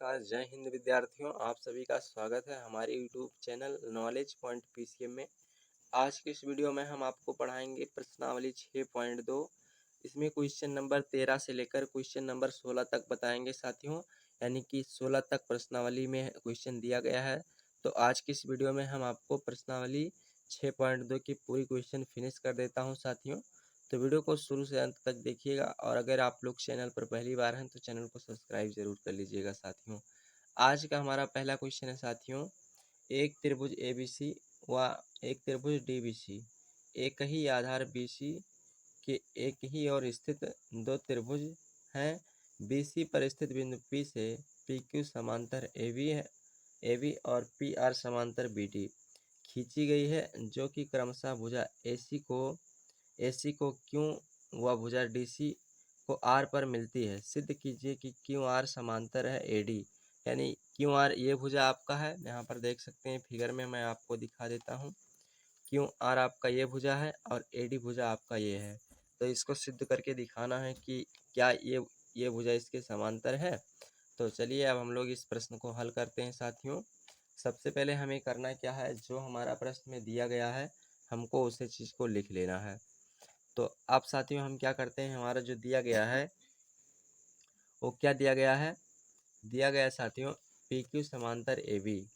नमस्कार, जय हिंद विद्यार्थियों। आप सभी का स्वागत है हमारे YouTube channel knowledge point PCM में। आज की इस वीडियो में हम आपको पढ़ाएंगे प्रश्नावली 6.2। इसमें क्वेश्चन नंबर 13 से लेकर क्वेश्चन नंबर 16 तक बताएंगे साथियों, यानी कि 16 तक प्रश्नावली में क्वेश्चन दिया गया है। तो आज की इस वीडियो में हम आपको प्रश्नावली 6.2 की पूरी क्वेश्चन फिनिश कर देता हूँ साथियों। तो वीडियो को शुरू से अंत तक देखिएगा और अगर आप लोग चैनल पर पहली बार हैं तो चैनल को सब्सक्राइब जरूर कर लीजिएगा साथियों। आज का हमारा पहला क्वेश्चन है साथियों, एक त्रिभुज एबीसी व एक त्रिभुज डीबीसी एक ही आधार बीसी के एक ही ओर स्थित दो त्रिभुज हैं। बीसी पर स्थित बिंदु पी से पी क्यू समांतर एबी और पी आर समांतर बीडी खींची गई है, जो कि क्रमशः भुजा एसी को क्यू व भुजा डीसी को आर पर मिलती है। सिद्ध कीजिए कि क्यू आर समांतर है एडी। यानी क्यू आर ये भुजा आपका है, यहाँ पर देख सकते हैं फिगर में मैं आपको दिखा देता हूँ। क्यू आर आपका ये भुजा है और एडी भुजा आपका ये है। तो इसको सिद्ध करके दिखाना है कि क्या ये भुजा इसके समांतर है। तो चलिए अब हम लोग इस प्रश्न को हल करते हैं साथियों। सबसे पहले हमें करना क्या है, जो हमारा प्रश्न में दिया गया है हमको उसे चीज़ को लिख लेना है। तो अब साथियों हम क्या करते हैं, हमारा जो दिया गया है वो क्या दिया गया है, दिया गया है साथियों पी क्यू समांतर ए बी।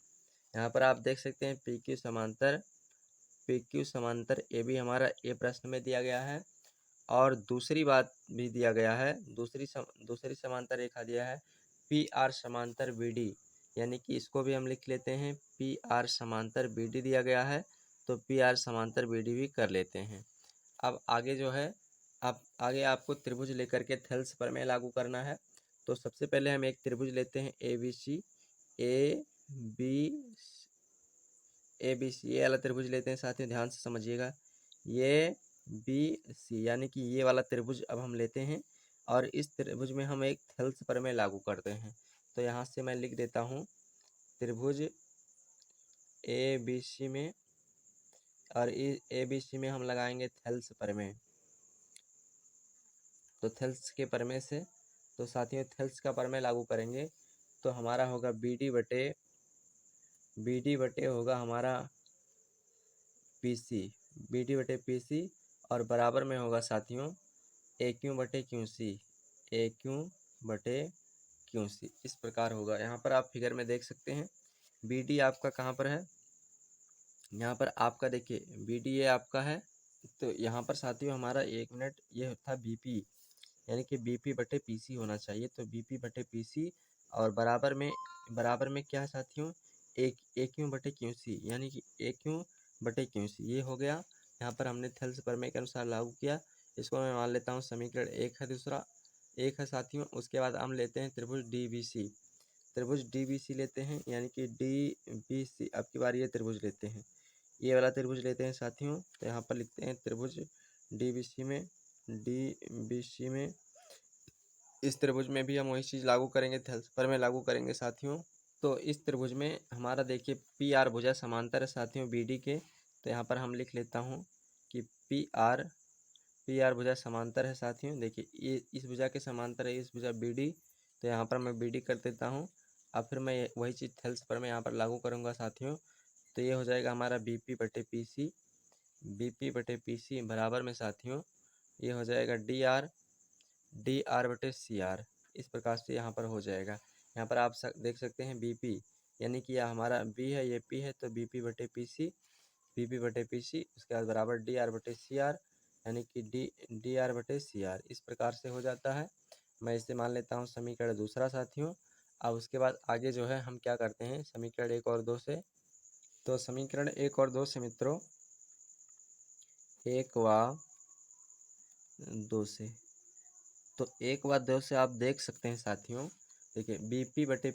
यहाँ पर आप देख सकते हैं पी क्यू समांतर ए बी हमारा ए प्रश्न में दिया गया है। और दूसरी बात भी दिया गया है, दूसरी समांतर रेखा दिया है पी आर समांतर बी डी, यानी कि इसको भी हम लिख लेते हैं पी आर समांतर बी डी दिया गया है। तो पी आर समांतर बी डी भी कर लेते हैं। अब आगे जो है, अब आगे आपको त्रिभुज लेकर के थेल्स प्रमेय लागू करना है। तो सबसे पहले हम एक त्रिभुज लेते हैं बी ए बी सी, ये वाला त्रिभुज लेते हैं साथियों, ध्यान से समझिएगा। ये बी सी यानी कि ये वाला त्रिभुज अब हम लेते हैं और इस त्रिभुज में हम एक थेल्स प्रमेय लागू करते हैं। तो यहाँ से मैं लिख देता हूँ त्रिभुज ए बी सी में, और ए बी सी में हम लगाएंगे थेल्स प्रमेय। तो थेल्स के प्रमेय से, तो साथियों थेल्स का प्रमेय लागू करेंगे तो हमारा होगा बी डी बटे होगा हमारा पी सी, और बराबर में होगा साथियों ए क्यू बटे क्यू सी। इस प्रकार होगा। यहाँ पर आप फिगर में देख सकते हैं बी डी आपका कहाँ पर है, यहाँ पर आपका देखिए बी डी ये आपका है। तो यहाँ पर साथियों हमारा एक मिनट ये था बी पी, यानी कि बीपी बटे पीसी होना चाहिए। तो बीपी बटे पीसी और बराबर में क्या है साथियों, एक ए क्यू बटे क्यू सी, यानी कि ए क्यू बटे क्यू सी ये हो गया। यहाँ पर हमने थेल्स प्रमेय के अनुसार लागू किया। इसको मैं मान लेता हूँ समीकरण एक है, दूसरा एक है साथियों। उसके बाद हम लेते हैं त्रिभुज डी बी सी लेते हैं, यानी कि डी बी सी। अब की बार ये त्रिभुज लेते हैं, ये वाला त्रिभुज लेते हैं साथियों। तो यहाँ पर लिखते हैं त्रिभुज डी बी सी में इस त्रिभुज में भी हम वही चीज़ लागू करेंगे, थेल्स प्रमेय लागू करेंगे साथियों। तो इस त्रिभुज में हमारा देखिए पी आर भुजा समांतर है साथियों बी डी के। तो यहाँ पर हम लिख लेता हूँ कि पी आर भुजा समांतर है साथियों। देखिए ये इस भुजा के समांतर है, इस भुजा बी डी। तो यहाँ पर मैं बी डी कर देता हूँ। अब फिर मैं वही चीज़ थेल्स प्रमेय यहाँ पर लागू करूँगा साथियों। तो ये हो जाएगा हमारा बी पी बटे पी सी बराबर में साथियों ये हो जाएगा डी आर बटे सी आर। इस प्रकार से यहाँ पर हो जाएगा। यहाँ पर आप देख सकते हैं बी पी, यानी कि यह हमारा बी है ये पी है, तो बी पी बटे पी सी उसके बाद बराबर डी आर बटे सी आर, यानी कि डी आर बटे सी आर। इस प्रकार से हो जाता है। मैं इसे मान लेता हूँ समीकरण दूसरा साथियों। अब उसके बाद आगे जो है हम क्या करते हैं समीकरण एक और दो से। तो समीकरण एक और दो से मित्रों, एक व दो से, तो एक व दो से आप देख सकते हैं साथियों। देखिए बीपी बटे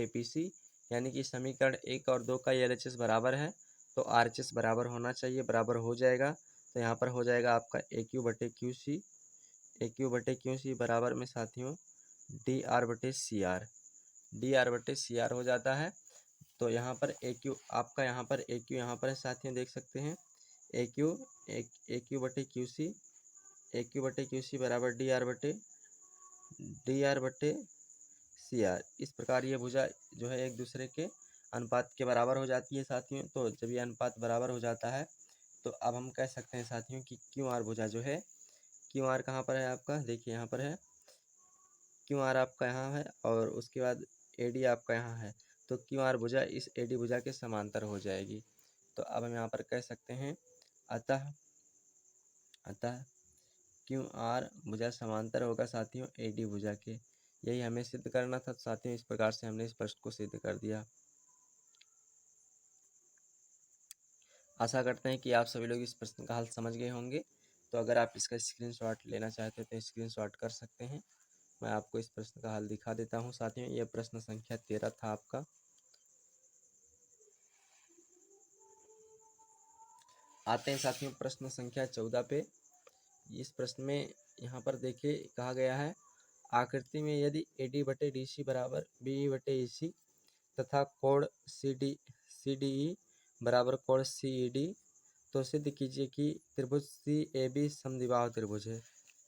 पीसी, यानी कि समीकरण एक और दो का एलएचएस बराबर है तो आरएचएस बराबर होना चाहिए, बराबर हो जाएगा। तो यहाँ पर हो जाएगा आपका ए क्यू बटे क्यू सी बराबर में साथियों डी आर बटे सी आर हो जाता है। तो यहाँ पर ए क्यू आपका, यहाँ पर ए क्यू यहाँ पर है साथियों, देख सकते हैं ए क्यू बटे क्यू सी बराबर डी आर बटे सी आर। इस प्रकार ये भुजा जो है एक दूसरे के अनुपात के बराबर हो जाती है साथियों। तो जब ये अनुपात बराबर हो जाता है तो अब हम कह सकते हैं साथियों कि क्यू आर भुजा जो है, क्यू आर कहाँ पर है आपका, देखिए यहाँ पर है क्यू आर आपका यहाँ है और उसके बाद ए डी आपका यहाँ है। तो क्यू आर भुजा इस ए डी भुजा के समांतर हो जाएगी। तो अब हम यहाँ पर कह सकते हैं अतः क्यू आर भुजा समांतर होगा साथियों ए डी भुजा के। यही हमें सिद्ध करना था साथियों। इस प्रकार से हमने इस प्रश्न को सिद्ध कर दिया। आशा करते हैं कि आप सभी लोग इस प्रश्न का हल समझ गए होंगे। तो अगर आप इसका स्क्रीनशॉट लेना चाहते हैं तो स्क्रीनशॉट कर सकते हैं। मैं आपको इस प्रश्न का हल दिखा देता हूं साथियों। यह प्रश्न संख्या 13 था आपका। आते हैं साथियों प्रश्न संख्या 14 पे। इस प्रश्न में यहाँ पर देखिए कहा गया है, आकृति में यदि AD बटे DC बराबर BE बटे EC तथा कोण CDE बराबर कोण CED, तो सिद्ध कीजिए कि त्रिभुज CAB समद्विबाहु त्रिभुज है।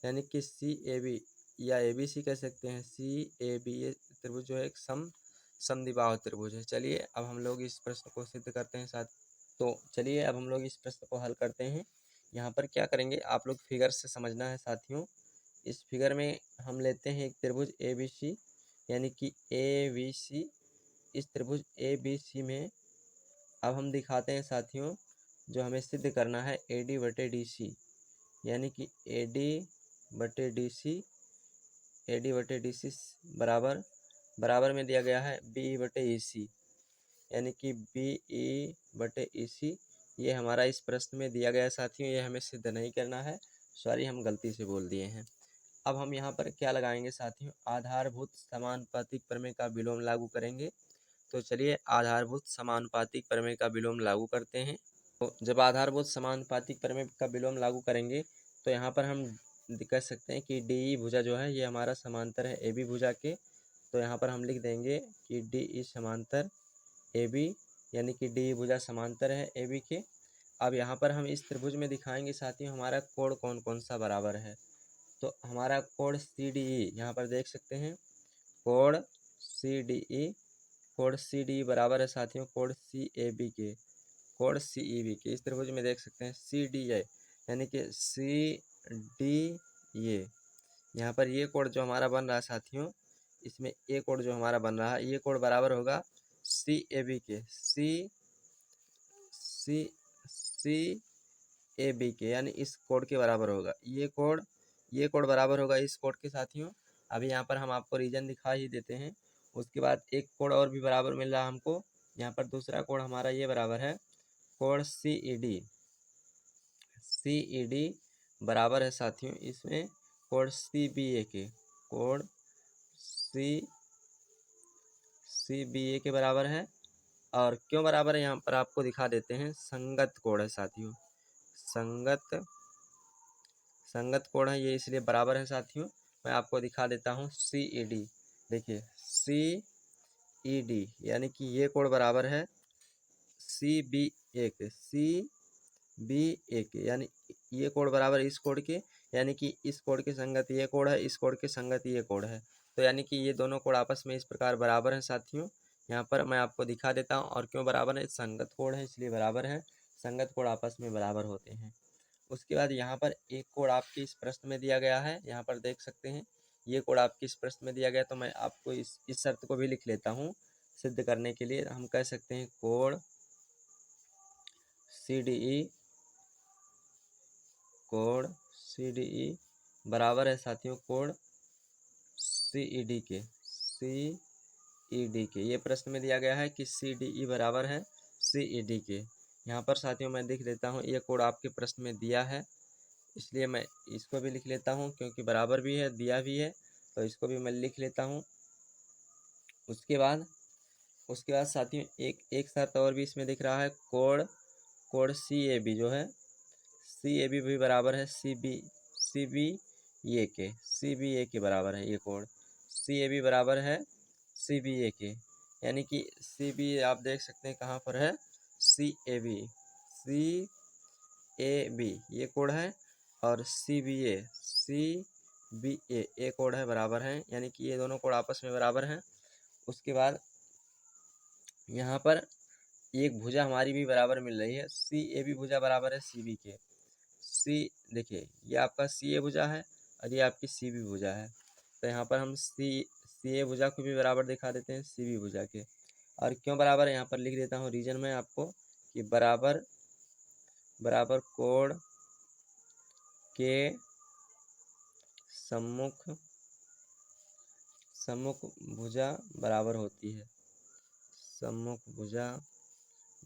यानी कि CAB या ABC कह सकते हैं। CAB ये त्रिभुज जो है एक समद्विबाहु त्रिभुज है। चलिए अब हम लोग इस प्रश्न को सिद्ध करते हैं साथ। तो चलिए अब हम लोग इस प्रश्न को हल करते हैं। यहाँ पर क्या करेंगे, आप लोग फिगर से समझना है साथियों। इस फिगर में हम लेते हैं एक त्रिभुज ABC, यानी कि ABC। इस त्रिभुज ABC में अब हम दिखाते हैं साथियों, जो हमें सिद्ध करना है AD बटे DC, यानी कि AD बटे DC बराबर में दिया गया है BE बटे EC, यानी कि BE बटे EC। ये हमारा इस प्रश्न में दिया गया है साथियों। ये हमें सिद्ध नहीं करना है, सॉरी हम गलती से बोल दिए हैं। अब हम यहाँ पर क्या लगाएंगे साथियों, आधारभूत समानुपातिक प्रमेय का विलोम लागू करेंगे। तो चलिए आधारभूत समानुपातिक प्रमेय का विलोम लागू करते हैं। तो जब आधारभूत समानुपातिक प्रमेय का विलोम लागू करेंगे तो यहाँ पर हम कह सकते हैं कि DE भुजा जो है ये हमारा समांतर है AB भुजा के। तो यहाँ पर हम लिख देंगे कि DE समांतर AB, यानी कि DE भुजा समांतर है AB के। अब यहाँ पर हम इस त्रिभुज में दिखाएंगे साथियों हमारा कोण कौन कौन सा बराबर है। तो हमारा कोण CDE यहाँ पर देख सकते हैं, कोण CDE बराबर है साथियों कोण CAB के, कोण CEB के। इस त्रिभुज में देख सकते हैं CDA, यानी कि CDA। यहाँ पर ये कोण जो हमारा बन रहा है साथियों, इसमें ये कोण जो हमारा बन रहा है ये कोण बराबर होगा CAB के, CAB के, यानी इस कोण के बराबर होगा। ये कोण बराबर होगा इस कोण के साथियों। अभी यहाँ पर हम आपको रीजन दिखा ही देते हैं। उसके बाद एक कोण और भी बराबर मिल रहा है हमको। यहाँ पर दूसरा कोण हमारा ये बराबर है कोण CED बराबर है साथियों इसमें कोण CBA के, कोण CBA के बराबर है। और क्यों बराबर है यहाँ पर आपको दिखा देते हैं, संगत कोण है साथियों, संगत कोण है ये इसलिए बराबर है साथियों। मैं आपको दिखा देता हूँ CED, देखिए CED यानी कि ये कोण बराबर है CBA के, यानी ये कोण बराबर इस कोण के, यानी कि इस कोण के संगत ये कोण है, इस कोण के संगत ये कोण है। तो यानी कि ये दोनों कोण आपस में इस प्रकार बराबर हैं साथियों। यहाँ पर मैं आपको दिखा देता हूँ। और क्यों बराबर है, संगत कोण है इसलिए बराबर है। संगत कोण आपस में बराबर होते हैं। उसके बाद यहाँ पर एक कोण आपके इस प्रश्न में दिया गया है, यहाँ पर देख सकते हैं ये कोण आपके इस प्रश्न में दिया गया। तो मैं आपको इस शर्त को भी लिख लेता हूँ सिद्ध करने के लिए। हम कह सकते हैं कोण CDE बराबर है साथियों कोण CED के। ये प्रश्न में दिया गया है कि CDE बराबर है CED के। यहाँ पर साथियों मैं लिख देता हूँ, ये कोण आपके प्रश्न में दिया है इसलिए मैं इसको भी लिख लेता हूँ, क्योंकि बराबर भी है दिया भी है तो इसको भी मैं लिख लेता हूँ। उसके बाद साथियों एक शर्त और भी इसमें दिख रहा है, कोण CAB जो है CAB भी बराबर है CBA के बराबर है। ये कोण CAB बराबर है CBA के, यानी कि CBA आप देख सकते हैं कहाँ पर है, CAB ये कोण है और CBA ये कोण है, बराबर है। यानी कि ये दोनों कोण आपस में बराबर हैं। उसके बाद यहाँ पर एक भुजा हमारी भी बराबर मिल रही है, सी ए बी भुजा बराबर है सी बी के। सी देखिए ये आपका सी ए भुजा है और ये आपकी सी बी भुजा है, तो यहाँ पर हम सी ए भुजा को भी बराबर दिखा देते हैं सी बी भुजा के। और क्यों बराबर है यहाँ पर लिख देता हूँ रीजन में आपको कि बराबर बराबर कोण के सम्मुख भुजा बराबर होती है, सम्मुख भुजा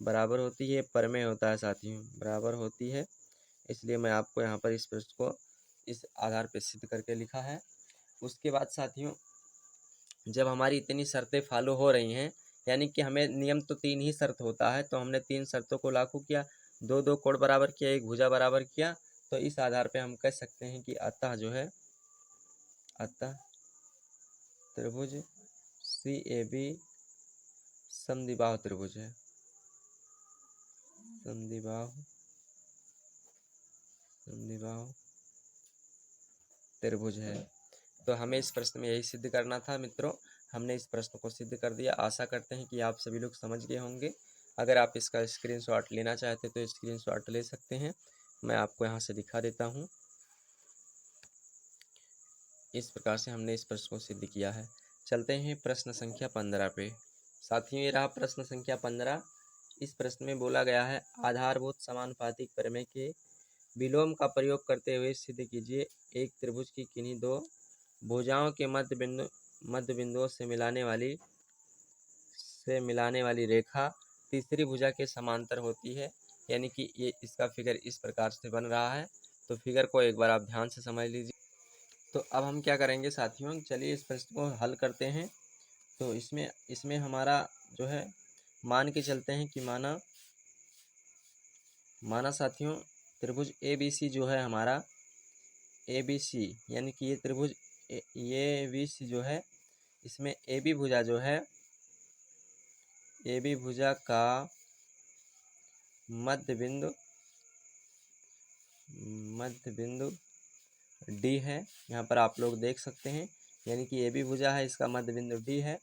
बराबर होती है, परमेय होता है साथियों, बराबर होती है। इसलिए मैं आपको यहाँ पर इस प्रश्न को इस आधार पर सिद्ध करके लिखा है। उसके बाद साथियों जब हमारी इतनी शर्तें फॉलो हो रही हैं, यानी कि हमें नियम तो 3 ही शर्त होता है, तो हमने 3 शर्तों को लागू किया, 2 कोण बराबर किया, एक भुजा बराबर किया, तो इस आधार पे हम कह सकते हैं कि अतः जो है अतः त्रिभुज सी ए बी समद्विबाहु त्रिभुज है, समद्विबाहु त्रिभुज है। तो हमें इस प्रश्न में यही सिद्ध करना था मित्रों, हमने इस प्रश्न को सिद्ध कर दिया। आशा करते हैं कि आप सभी लोग समझ गए होंगे। अगर आप इसका स्क्रीनशॉट लेना चाहते तो स्क्रीनशॉट ले सकते हैं, मैं आपको यहाँ से दिखा देता हूँ। इस प्रकार से हमने इस प्रश्न को सिद्ध किया है। चलते हैं प्रश्न संख्या 15 पे। साथियों ये रहा प्रश्न संख्या 15। इस प्रश्न में बोला गया है आधारभूत समानुपातिक प्रमेय के विलोम का प्रयोग करते हुए सिद्ध कीजिए एक त्रिभुज की किन्हीं दो भुजाओं के मध्य बिंदुओं से मिलाने वाली रेखा तीसरी भुजा के समांतर होती है। यानी कि ये इसका फिगर इस प्रकार से बन रहा है, तो फिगर को एक बार आप ध्यान से समझ लीजिए। तो अब हम क्या करेंगे साथियों, चलिए इस प्रश्न को हल करते हैं। तो इसमें हमारा जो है मान के चलते हैं कि माना साथियों त्रिभुज ए बी सी जो है हमारा ए बी सी, यानी कि ये त्रिभुज ये बी सी जो है, इसमें ए बी भुजा जो है, ए बी भुजा का मध्य बिंदु डी है। यहाँ पर आप लोग देख सकते हैं, यानी कि ए बी भुजा है, इसका मध्य बिंदु डी है।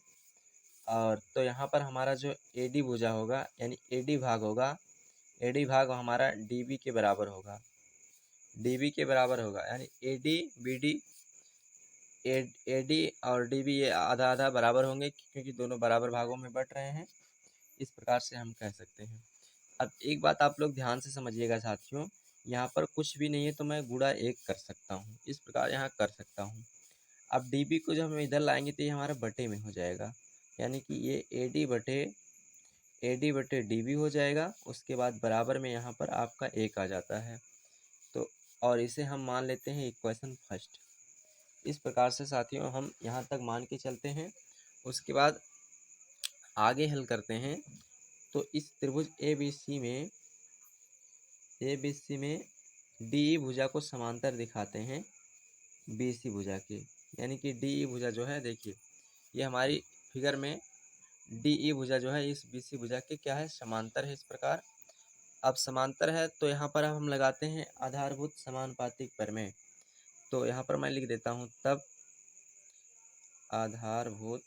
और तो यहाँ पर हमारा जो ए डी भुजा होगा, यानी ए डी भाग होगा, ए डी भाग हमारा डी बी के बराबर होगा, डी बी के बराबर होगा, यानी A D B D A D और डी बी ये आधा आधा बराबर होंगे, क्योंकि दोनों बराबर भागों में बट रहे हैं। इस प्रकार से हम कह सकते हैं। अब एक बात आप लोग ध्यान से समझिएगा साथियों, यहाँ पर कुछ भी नहीं है तो मैं गुणा 1 कर सकता हूँ, इस प्रकार यहाँ कर सकता हूँ। अब डी बी को जब हम इधर लाएंगे तो ये हमारा बटे में हो जाएगा, यानी कि ये ए डी बटे डी बी हो जाएगा। उसके बाद बराबर में यहाँ पर आपका 1 आ जाता है, तो और इसे हम मान लेते हैं इक्वेशन फर्स्ट। इस प्रकार से साथियों हम यहाँ तक मान के चलते हैं। उसके बाद आगे हल करते हैं। तो इस त्रिभुज ए बी सी में डी ई भुजा को समांतर दिखाते हैं बी सी भुजा के, यानी कि डी ई भुजा जो है, देखिए ये हमारी फिगर में डी ई भुजा जो है इस बी सी भुजा के क्या है, समांतर है। इस प्रकार अब समांतर है तो यहाँ पर हम लगाते हैं आधारभूत समानुपातिक प्रमेय। तो यहाँ पर मैं लिख देता हूँ तब आधारभूत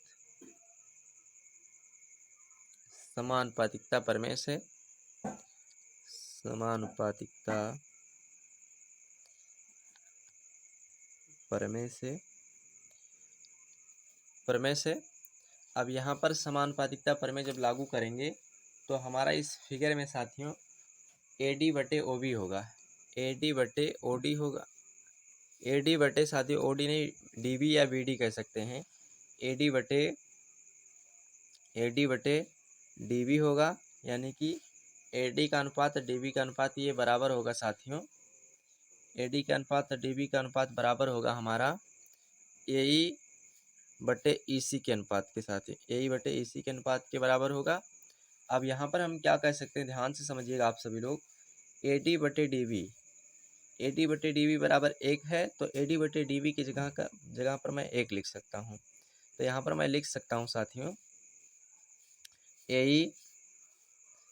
समानुपातिकता प्रमेय से अब यहाँ पर समानुपातिकता प्रमेय जब लागू करेंगे तो हमारा इस फिगर में साथियों ए डी बटे ओ बी होगा, ए डी बटे ओ डी होगा, ए डी बटे साथियों ओ डी नहीं डी बी या बी डी कह सकते हैं, ए डी बटे डी बी होगा, यानी कि ए डी का अनुपात डी बी का अनुपात ये बराबर होगा साथियों, ए डी का अनुपात डी बी का अनुपात बराबर होगा हमारा ए ई बटे ई सी के अनुपात के साथ, ए ई बटे ई सी के अनुपात के बराबर होगा। अब यहाँ पर हम क्या कह सकते हैं, ध्यान से समझिएगा आप सभी लोग, ए डी बटे डी बी बराबर 1 है, तो ए डी बटे डी बी की जगह पर मैं 1 लिख सकता हूँ। तो यहाँ पर मैं लिख सकता हूँ साथियों ए ई,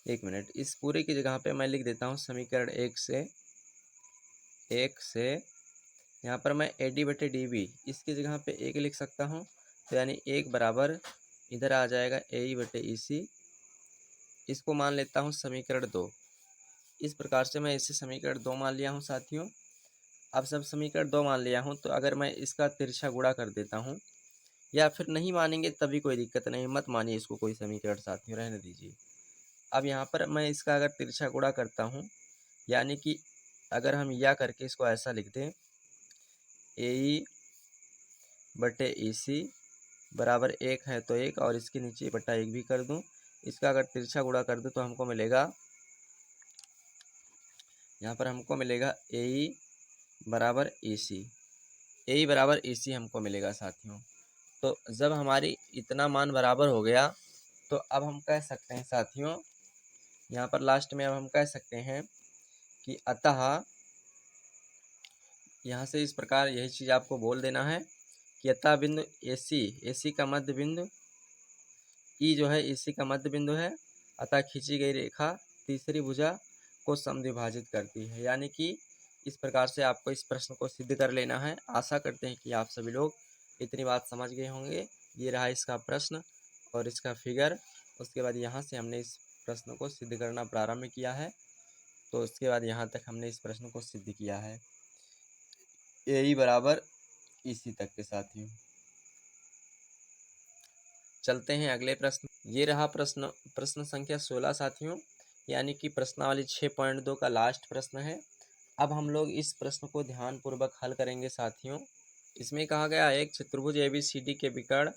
एक मिनट, इस पूरे की जगह पे मैं लिख देता हूँ समीकरण 1 से यहाँ पर मैं ए डी बटे डी बी इसकी जगह पे 1 लिख सकता हूँ। तो यानी 1 बराबर इधर आ जाएगा ए बटे ई सी। इसको मान लेता हूँ समीकरण 2। इस प्रकार से मैं इसे समीकरण 2 मान लिया हूँ साथियों। अब सब समीकरण 2 मान लिया हूँ तो अगर मैं इसका तिरछा गुणा कर देता हूँ, या फिर नहीं मानेंगे तभी कोई दिक्कत नहीं, मत मानिए इसको कोई समीकरण साथियों, रहने दीजिए। अब यहाँ पर मैं इसका अगर तिरछा गुणा करता हूँ, यानी कि अगर हम या करके इसको ऐसा लिख दें, ए ई बटे ई सी बराबर 1 है तो 1, और इसके नीचे बटा 1 भी कर दूँ। इसका अगर तिरछा गुणा कर दूँ तो हमको मिलेगा, यहाँ पर हमको मिलेगा ए ई बराबर ई सी। ए ई बराबर ई सी हमको मिलेगा साथियों। तो जब हमारी इतना मान बराबर हो गया तो अब हम कह सकते हैं साथियों, यहाँ पर लास्ट में अब हम कह सकते हैं कि अतः, यहाँ से इस प्रकार यही चीज़ आपको बोल देना है कि अतः बिंदु ए सी का मध्य बिंदु ई जो है इसी का मध्य बिंदु है, अतः खींची गई रेखा तीसरी भुजा को समद्विभाजित करती है। यानी कि इस प्रकार से आपको इस प्रश्न को सिद्ध कर लेना है। आशा करते हैं कि आप सभी लोग इतनी बात समझ गए होंगे। ये रहा इसका प्रश्न और इसका फिगर। उसके बाद यहाँ से हमने इस प्रश्न को सिद्ध करना प्रारंभ किया है, तो उसके बाद यहाँ तक हमने इस प्रश्न को सिद्ध किया है, ए ई बराबर इसी तक के साथियों। चलते हैं अगले प्रश्न। ये रहा प्रश्न संख्या 16 साथियों, यानी कि प्रश्नावली 6.2 का लास्ट प्रश्न है। अब हम लोग इस प्रश्न को ध्यानपूर्वक हल करेंगे साथियों। इसमें कहा गया है, एक चतुर्भुज ABCD के विकर्ण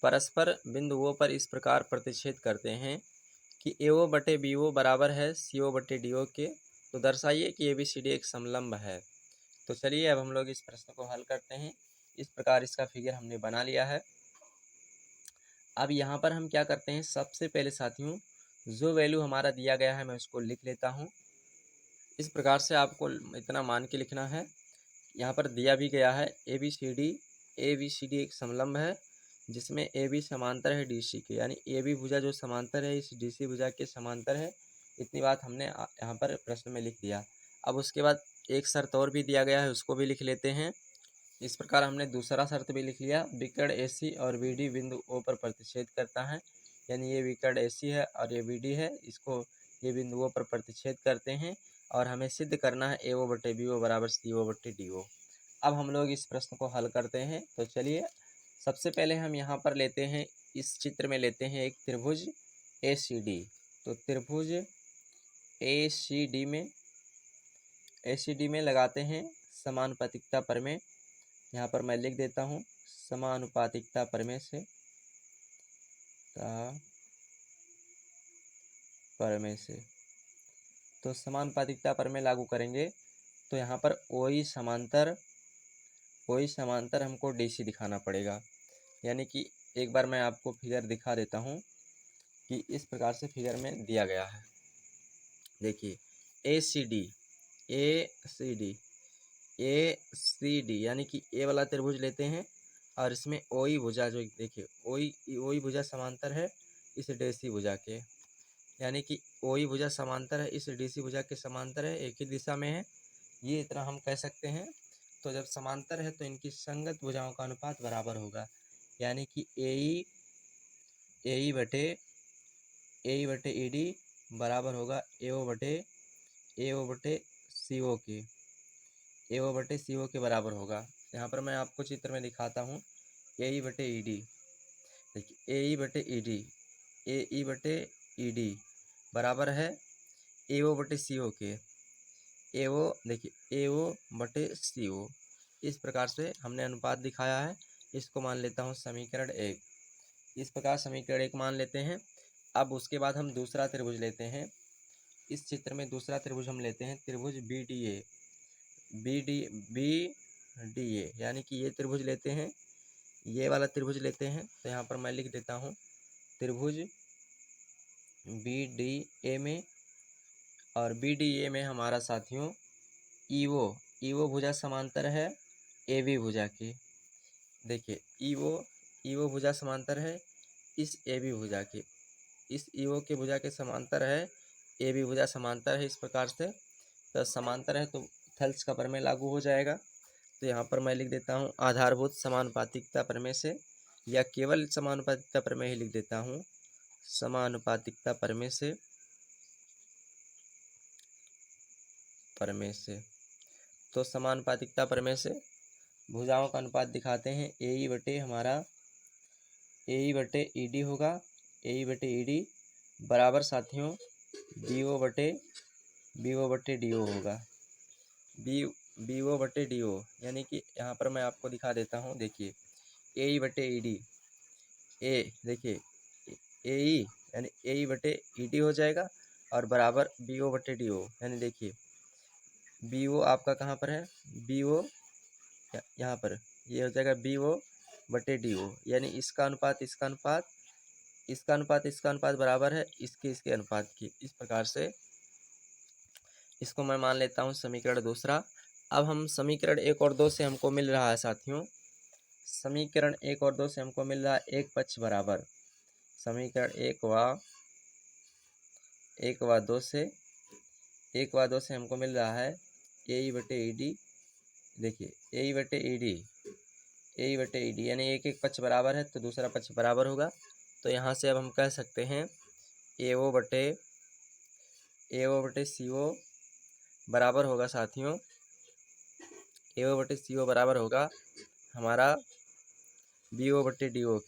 परस्पर बिंदुओं पर इस प्रकार प्रतिच्छेद करते हैं कि AO बटे BO बराबर है CO बटे DO के, तो दर्शाइए कि ABCD एक समलंब है। तो चलिए अब हम लोग इस प्रश्न को हल करते हैं। इस प्रकार इसका फिगर हमने बना लिया है। अब यहाँ पर हम क्या करते हैं, सबसे पहले साथियों जो वैल्यू हमारा दिया गया है मैं उसको लिख लेता हूँ। इस प्रकार से आपको इतना मान के लिखना है। यहाँ पर दिया भी गया है ABCD एक समलंब है जिसमें AB समांतर है DC के, यानी AB भुजा जो समांतर है इस DC भुजा के समांतर है। इतनी बात हमने यहाँ पर प्रश्न में लिख दिया। अब उसके बाद एक शर्त और भी दिया गया है, उसको भी लिख लेते हैं। इस प्रकार हमने दूसरा शर्त भी लिख लिया, विकर्ण AC और BD बिंदु O पर प्रतिच्छेद करता है, यानी ये विकर्ण AC है और ये BD है, इसको ये बिंदुओं पर प्रतिच्छेद करते हैं और हमें सिद्ध करना है AO बटे BO बराबर CO बटे DO। अब हम लोग इस प्रश्न को हल करते हैं। तो चलिए सबसे पहले हम यहाँ पर लेते हैं, इस चित्र में लेते हैं एक त्रिभुज ACD। तो त्रिभुज ACD में लगाते हैं समानुपातिकता प्रमेय। यहाँ पर मैं लिख देता हूँ समानुपातिकता प्रमेय से तो समानुपातिकता प्रमेय लागू करेंगे तो यहाँ पर OE समांतर हमको DC दिखाना पड़ेगा। यानी कि एक बार मैं आपको फिगर दिखा देता हूँ कि इस प्रकार से फिगर में दिया गया है। देखिए ACD यानी कि ए वाला त्रिभुज लेते हैं और इसमें OE भुजा जो देखिए OE भुजा समांतर है इस DC भुजा के, यानी कि OE भुजा समांतर है इस DC भुजा के समांतर है, एक ही दिशा में है, ये इतना हम कह सकते हैं। तो जब समांतर है तो इनकी संगत भुजाओं का अनुपात बराबर होगा, यानी कि AE बटे ED बराबर होगा AO बटे CO के बराबर होगा। यहाँ पर मैं आपको चित्र में दिखाता हूँ AE बटे ED। देखिए AE बटे ED बराबर है AO बटे CO के। देखिए AO बटे CO, इस प्रकार से हमने अनुपात दिखाया है। इसको मान लेता हूँ समीकरण 1। इस प्रकार समीकरण 1 मान लेते हैं। अब उसके बाद हम दूसरा त्रिभुज लेते हैं। इस चित्र में दूसरा त्रिभुज हम लेते हैं त्रिभुज BDA, यानी कि ये त्रिभुज लेते हैं, ये वाला त्रिभुज लेते हैं। तो यहाँ पर मैं लिख देता हूँ त्रिभुज BDA में, और BDA में हमारा साथियों EO भुजा समांतर है AB भुजा के। देखिए EO भुजा समांतर है इस AB भुजा के, इस EO के भुजा के समांतर है AB भुजा समांतर है। इस प्रकार से तो समांतर है तो थल्स का प्रमेय लागू हो जाएगा। तो यहाँ पर मैं लिख देता हूँ आधारभूत समानुपातिकता प्रमेय से या केवल समानुपातिकता प्रमेय ही लिख देता हूँ। समानुपातिकता प्रमेय से तो समानुपातिकता प्रमेय से भुजाओं का अनुपात दिखाते हैं। ए बटे हमारा ए बटे ई डी होगा। ए बटे ई डी बराबर साथियों बी ओ बटे डी ओ होगा। बी ओ बटे डी ओ, यानी कि यहाँ पर मैं आपको दिखा देता हूँ। देखिए ए बटे ई डी, ए देखिए ए ई यानी ए बटे ई डी हो जाएगा और बराबर बी ओ बटे डी ओ, यानी देखिए बी ओ आपका कहाँ पर है, बी ओ यहाँ पर, ये हो जाएगा बी ओ बटे डी ओ, यानी इसका अनुपात इसका अनुपात इसका अनुपात इसका अनुपात बराबर है इसके अनुपात की। इस प्रकार से इसको मैं मान लेता हूँ समीकरण दूसरा। अब हम समीकरण 1 और 2 से हमको मिल रहा है साथियों, समीकरण 1 और 2 से हमको मिल रहा है एक पक्ष बराबर। समीकरण 1 व 2 से हमको मिल रहा है ए बटे ई डी। देखिए ए बटे ई डी यानी एक पक्ष बराबर है तो दूसरा पक्ष बराबर होगा। तो यहाँ से अब हम कह सकते हैं ए ओ बटे सी ओ बराबर होगा साथियों, ए ओ बटे सी ओ बराबर होगा हमारा बी ओ बटे डी ओ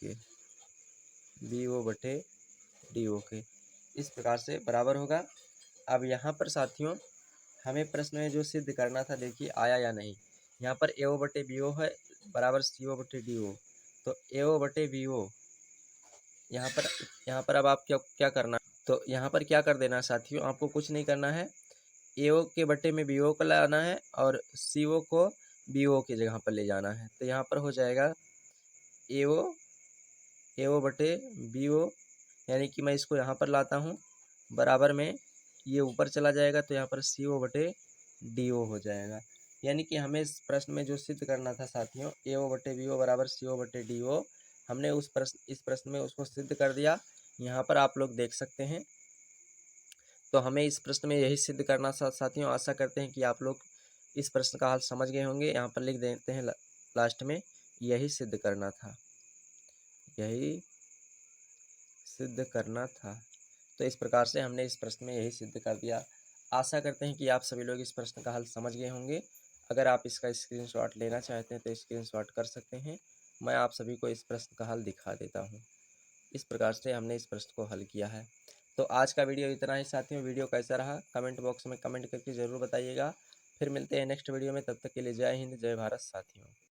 के, इस प्रकार से बराबर होगा। अब यहाँ पर साथियों हमें प्रश्न में जो सिद्ध करना था, देखिए आया या नहीं। यहाँ पर ए ओ बटे बी ओ है बराबर सी ओ बटे डी ओ, तो ए ओ बटे बी ओ यहाँ पर अब आप क्या करना, तो यहाँ पर क्या कर देना साथियों, आपको कुछ नहीं करना है। ए ओ के बटे में बी ओ को लाना है और सी ओ को बी ओ की जगह पर ले जाना है। तो यहाँ पर हो जाएगा ए ओ बटे बी ओ, यानी कि मैं इसको यहाँ पर लाता हूँ बराबर में, ये ऊपर चला जाएगा तो यहाँ पर सी ओ बटे डी ओ हो जाएगा। यानी कि हमें इस प्रश्न में जो सिद्ध करना था साथियों, ए ओ बटे बी ओ बराबर सी ओ बटे डी ओ, हमने इस प्रश्न में उसको सिद्ध कर दिया। यहाँ पर आप लोग देख सकते हैं। तो हमें इस प्रश्न में यही सिद्ध करना था साथियों। आशा करते हैं कि आप लोग इस प्रश्न का हल समझ गए होंगे। यहाँ पर लिख देते हैं लास्ट में, यही सिद्ध करना था। तो इस प्रकार से हमने इस प्रश्न में यही सिद्ध कर दिया। आशा करते हैं कि आप सभी लोग इस प्रश्न का हल समझ गए होंगे। अगर आप इसका स्क्रीनशॉट लेना चाहते हैं तो स्क्रीनशॉट कर सकते हैं। मैं आप सभी को इस प्रश्न का हल दिखा देता हूँ। इस प्रकार से हमने इस प्रश्न को हल किया है। तो आज का वीडियो इतना ही साथियों। वीडियो कैसा रहा कमेंट बॉक्स में कमेंट करके ज़रूर बताइएगा। फिर मिलते हैं नेक्स्ट वीडियो में, तब तक के लिए जय हिंद जय भारत साथियों।